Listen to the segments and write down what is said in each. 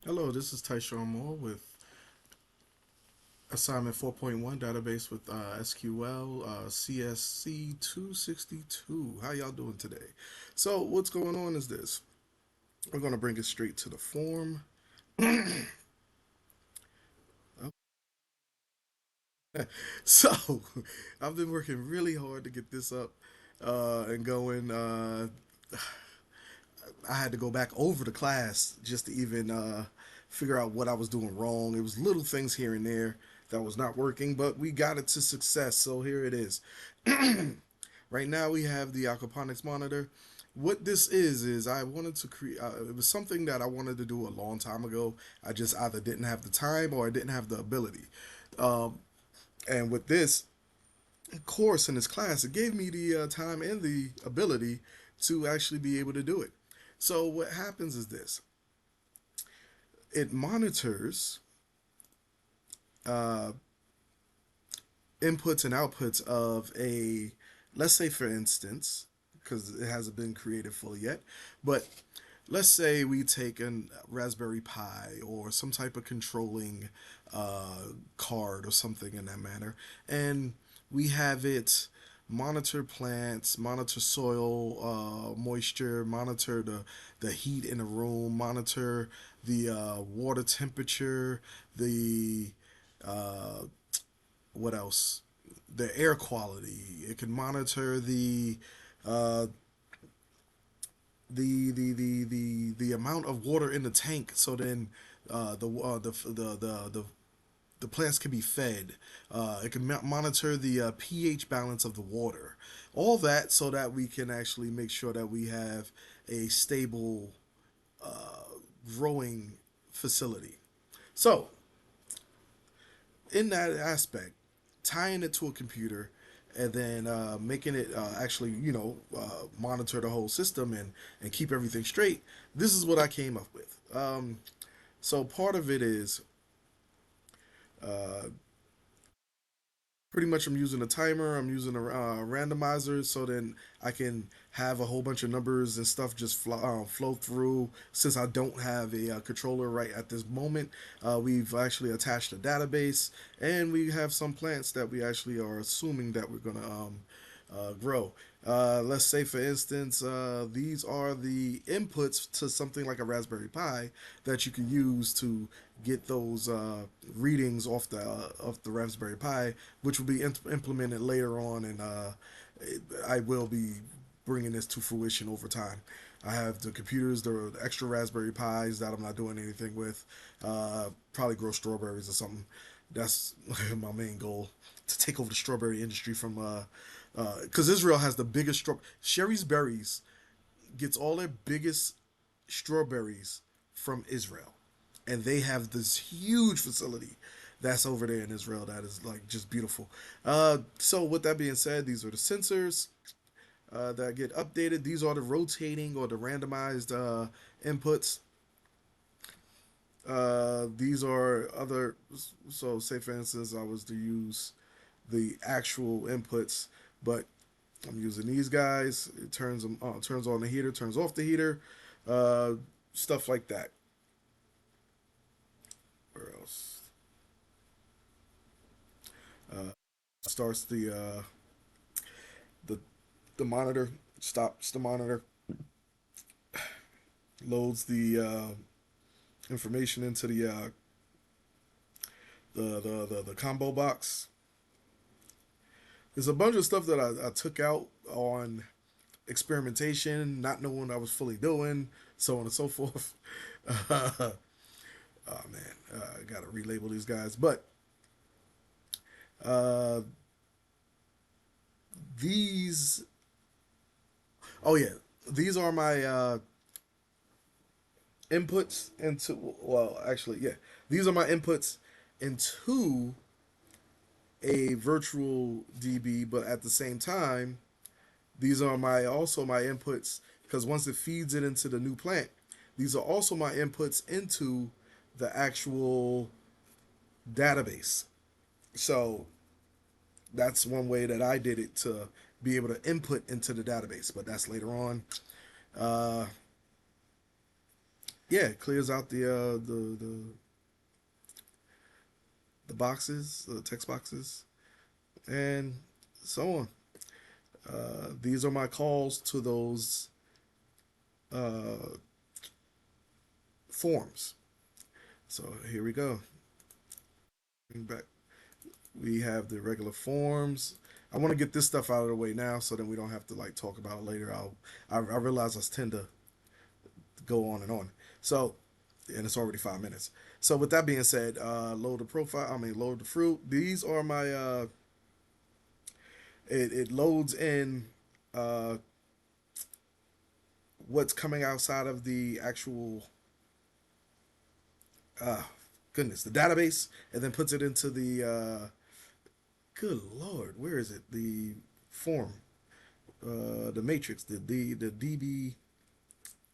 Hello, this is Tyshawn Moore with Assignment 4.1 Database with SQL CSC 262. How y'all doing today? So, what's going on is this. We're going to bring it straight to the form. So, I've been working really hard to get this up and going. I had to go back over the class just to even figure out what I was doing wrong. It was little things here and there that was not working, but we got it to success. So here it is. Right now we have the aquaponics monitor. What this is I wanted to create. It was something that I wanted to do a long time ago. I just either didn't have the time or I didn't have the ability. Um, and with this course in this class, it gave me the time and the ability to actually be able to do it. So what happens is this: it monitors uh, inputs and outputs of a, let's say for instance, because it hasn't been created fully yet, but let's say we take a Raspberry Pi or some type of controlling card or something in that manner, and we have it monitor plants, monitor soil moisture, monitor the heat in the room, monitor the water temperature, the uh, what else? The air quality. It can monitor uh, the amount of water in the tank. So then the plants can be fed. It can monitor the pH balance of the water. All that so that we can actually make sure that we have a stable growing facility. So in that aspect, tying it to a computer and then making it actually, monitor the whole system and keep everything straight. This is what I came up with. So part of it is uh, pretty much I'm using a timer, I'm using a randomizer, so then I can have a whole bunch of numbers and stuff just flow through. Since I don't have a controller right at this moment, we've actually attached a database, and we have some plants that we actually are assuming that we're gonna grow. Let's say, for instance, these are the inputs to something like a Raspberry Pi that you can use to get those readings off the Raspberry Pi, which will be implemented later on, and I will be bringing this to fruition over time. I have the computers, the extra Raspberry Pis that I'm not doing anything with. Probably grow strawberries or something. That's my main goal, to take over the strawberry industry from because Israel has the biggest straw. Sherry's Berries gets all their biggest strawberries from Israel, and they have this huge facility that's over there in Israel that is like just beautiful. So with that being said, these are the sensors that get updated. These are the rotating or the randomized inputs. These are other. So say for instance, I was to use the actual inputs, but I'm using these guys. It turns on the heater, turns off the heater, uh, stuff like that. Where else? Uh, Starts the the monitor, stops the monitor, loads the information into the combo box. There's a bunch of stuff that I took out on experimentation, not knowing what I was fully doing, so on and so forth. Oh man, I gotta relabel these guys. But uh, these, oh yeah, these are my inputs into. Well, actually, yeah, these are my inputs into a virtual DB, but at the same time, these are my also my inputs because once it feeds it into the new plant, these are also my inputs into the actual database. So that's one way that I did it to be able to input into the database, but that's later on. Uh, Yeah, it clears out the boxes, the text boxes, and so on. These are my calls to those uh, forms. So here we go. Back. We have the regular forms. I want to get this stuff out of the way now, so then we don't have to like talk about it later. I realize I tend to go on and on. So, and it's already 5 minutes. So with that being said, load the profile. I mean, load the fruit. These are my. It loads in uh, what's coming outside of the actual uh, goodness, the database, and then puts it into the good lord, where is it? The form, the matrix, the DB.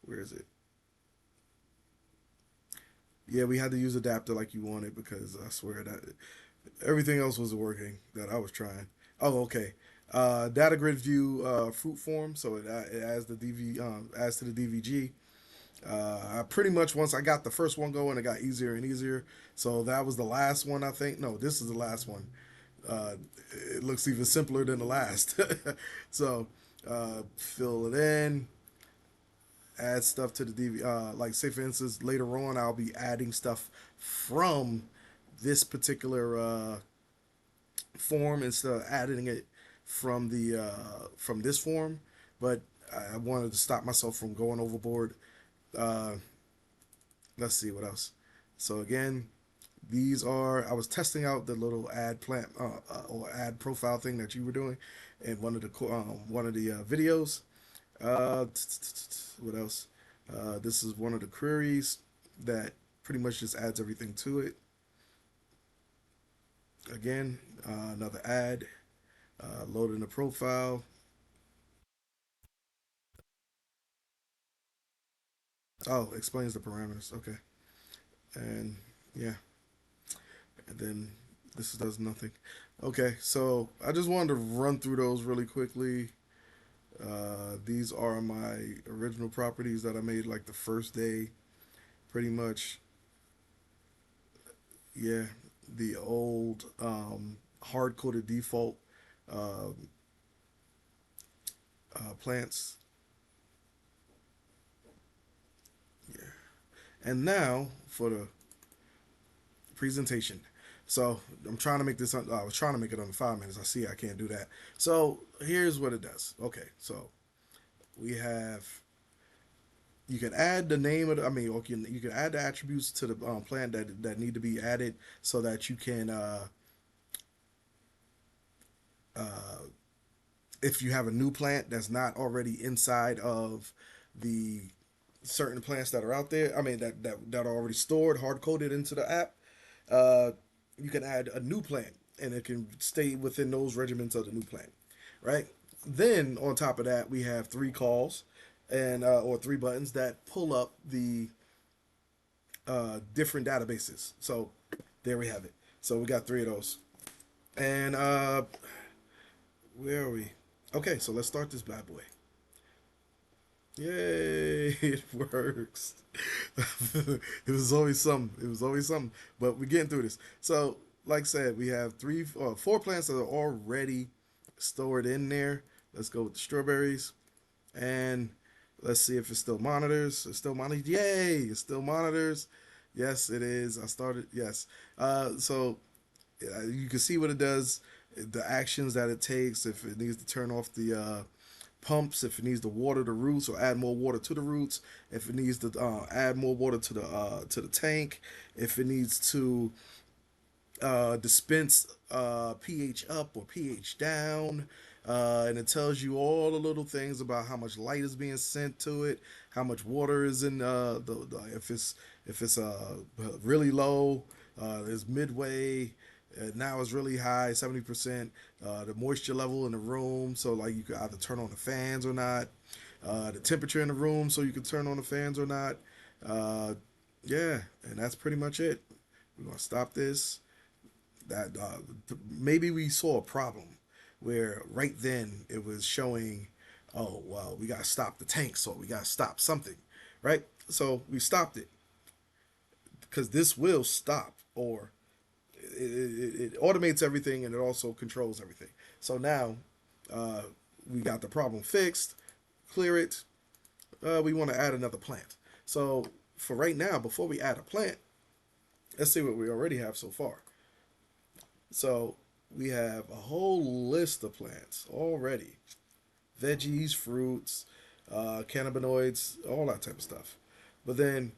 Where is it? Yeah, we had to use adapter like you wanted because I swear that everything else was working that I was trying. Oh, okay. Data grid view fruit form, so it adds the DV adds to the DVG. I pretty much once I got the first one going, it got easier and easier. So that was the last one, I think. No, this is the last one. Uh, it looks even simpler than the last. So fill it in, add stuff to the DV. Like say for instance, later on I'll be adding stuff from this particular form instead of adding it from this form. But I wanted to stop myself from going overboard. Uh, let's see what else. So again, these are I was testing out the little ad plant or ad profile thing that you were doing in one of the videos. Uh, what else? This is one of the queries that pretty much just adds everything to it. Again, another ad, loading the profile. Oh, explains the parameters. Okay, and yeah, and then this does nothing. Okay, so I just wanted to run through those really quickly. These are my original properties that I made like the first day, pretty much. Yeah, the old hard coded default uh, plants. Yeah, and now for the presentation. So I'm trying to make this. I was trying to make it under 5 minutes. I see I can't do that. So here's what it does. Okay, so we have you can add the name of the, I mean, okay, you can add the attributes to the plant that need to be added so that you can uh, if you have a new plant that's not already inside of the certain plants that are out there, I mean that are already stored, hard coded into the app, uh, you can add a new plant and it can stay within those regiments of the new plant, right? Then on top of that, we have three calls and or three buttons that pull up the different databases. So there we have it. So we got three of those. And where are we? Okay, so let's start this bad boy. Yay, it works. It was always something. It was always something. But we're getting through this. So, like I said, we have four plants that are already stored in there. Let's go with the strawberries. And let's see if it still monitors. It still monitors. Yay, it still monitors. Yes, it is. I started. Yes. So you can see what it does, the actions that it takes, if it needs to turn off the pumps, if it needs to water the roots or add more water to the roots, if it needs to add more water to the tank, if it needs to dispense pH up or pH down. And it tells you all the little things about how much light is being sent to it, how much water is in if it's really low, is midway. Now it's really high, 70%. The moisture level in the room, so like you could either turn on the fans or not. The temperature in the room, so you can turn on the fans or not. Uh, yeah, and that's pretty much it. We're gonna stop this that maybe we saw a problem where right then it was showing, oh well, we gotta stop the tank, so we gotta stop something, right? So we stopped it because this will stop, or it automates everything and it also controls everything. So now uh, we got the problem fixed, clear it. We want to add another plant. So for right now, before we add a plant, let's see what we already have so far. So we have a whole list of plants already: veggies, fruits, cannabinoids, all that type of stuff. But then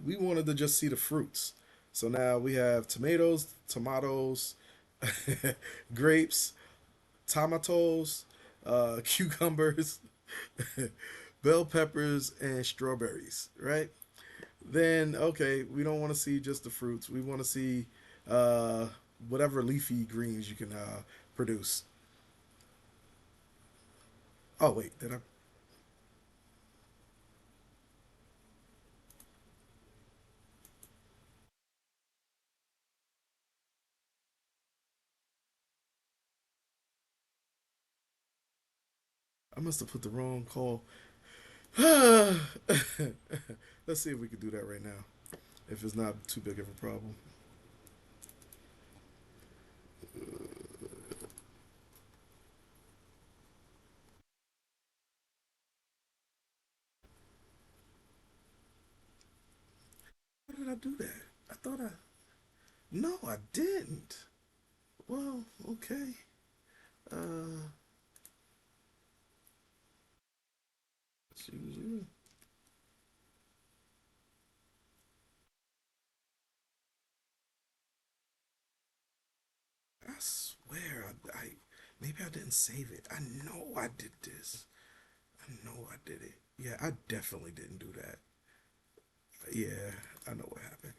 we wanted to just see the fruits. So now we have tomatoes, grapes, tomatoes, cucumbers, bell peppers, and strawberries, right? Then, okay, we don't want to see just the fruits. We want to see uh, whatever leafy greens you can produce. Oh, wait, did I? I must have put the wrong call. Let's see if we can do that right now. If it's not too big of a problem. How did I do that? I thought I. No, I didn't. Well, okay. Uh, choose you. I swear, I maybe I didn't save it. I know I did this. I know I did it. Yeah, I definitely didn't do that. Yeah, I know what happened.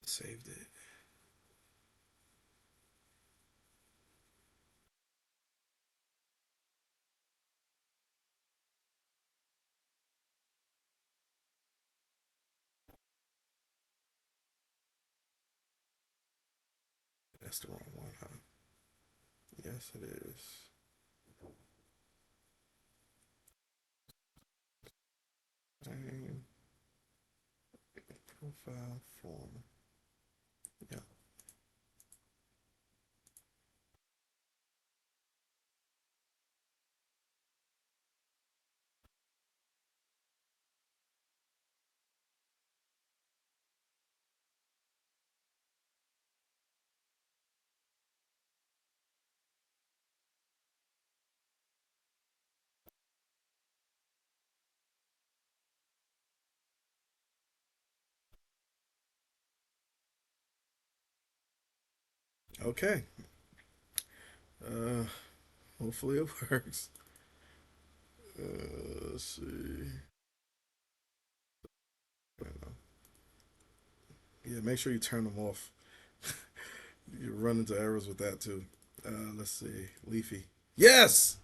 Saved it. That's the wrong one, huh? Yes, it is. Name, profile, form. Yeah. Okay. Uh, hopefully it works. Let's see. Yeah, make sure you turn them off. You run into errors with that too. Let's see. Leafy. Yes!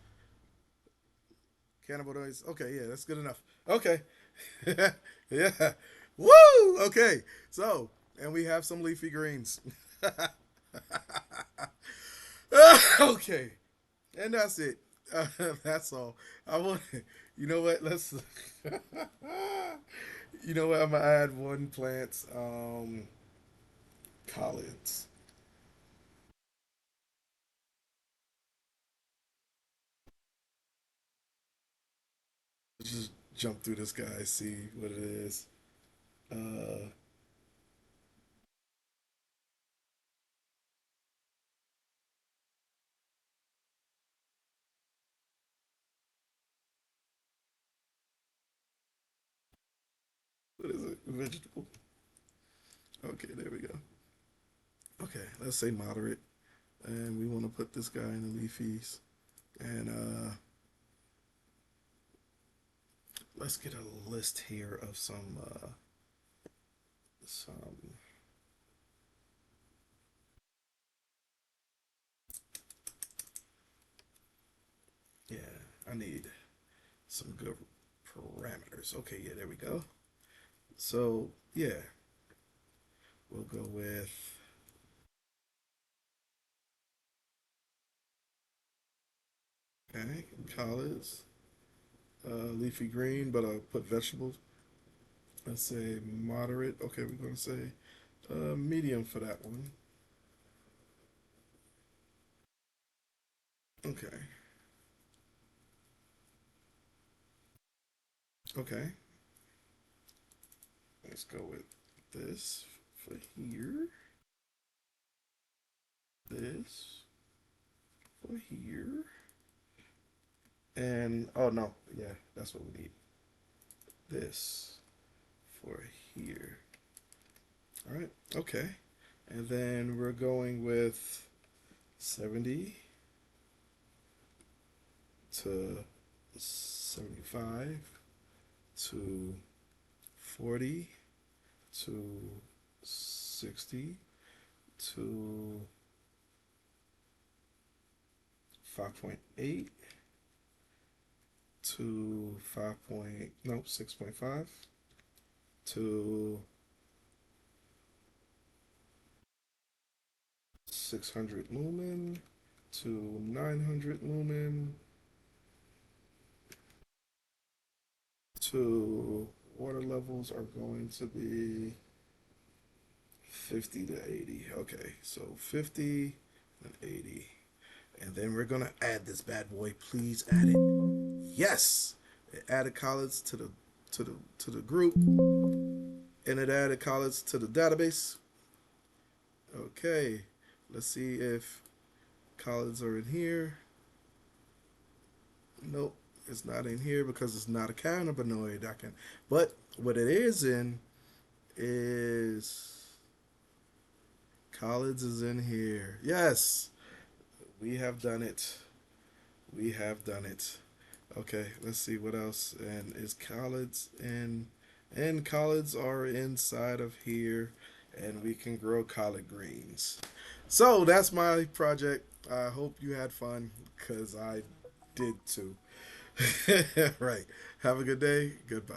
Cannabinoids. Okay, yeah, that's good enough. Okay. Yeah. Woo! Okay. So, and we have some leafy greens. Okay. And that's it. That's all. I want. You know what? Let's. You know what? I'm gonna add one plant. Collards. Just jump through this guy, see what it is. Uh, what is it? Vegetable. Okay, there we go. Okay, let's say moderate, and we want to put this guy in the leafies, and let's get a list here of some. Yeah, I need some good parameters. Okay, yeah, there we go. So yeah, We'll go with, okay, collards, leafy green, but I'll put vegetables. Let's say moderate. Okay, we're going to say medium for that one. Okay, okay. Let's go with this for here. This for here. And, oh no, yeah, that's what we need. This for here. All right, okay. And then we're going with 70 to 75 to 40 to 60 to 5.8 to 5 point, no, 6.5 to 600 lumen to 900 lumen to water levels are going to be 50 to 80. Okay, so 50 and 80. And then we're gonna add this bad boy. Please add it. Yes, it added collards to the group, and it added collards to the database. Okay, let's see if collards are in here. Nope, it's not in here because it's not a cannabinoid. But what it is in is collards is in here. Yes, we have done it. We have done it. Okay, let's see what else. And is collards in? And collards are inside of here, and we can grow collard greens. So that's my project. I hope you had fun, because I did too. Right. Have a good day. Goodbye.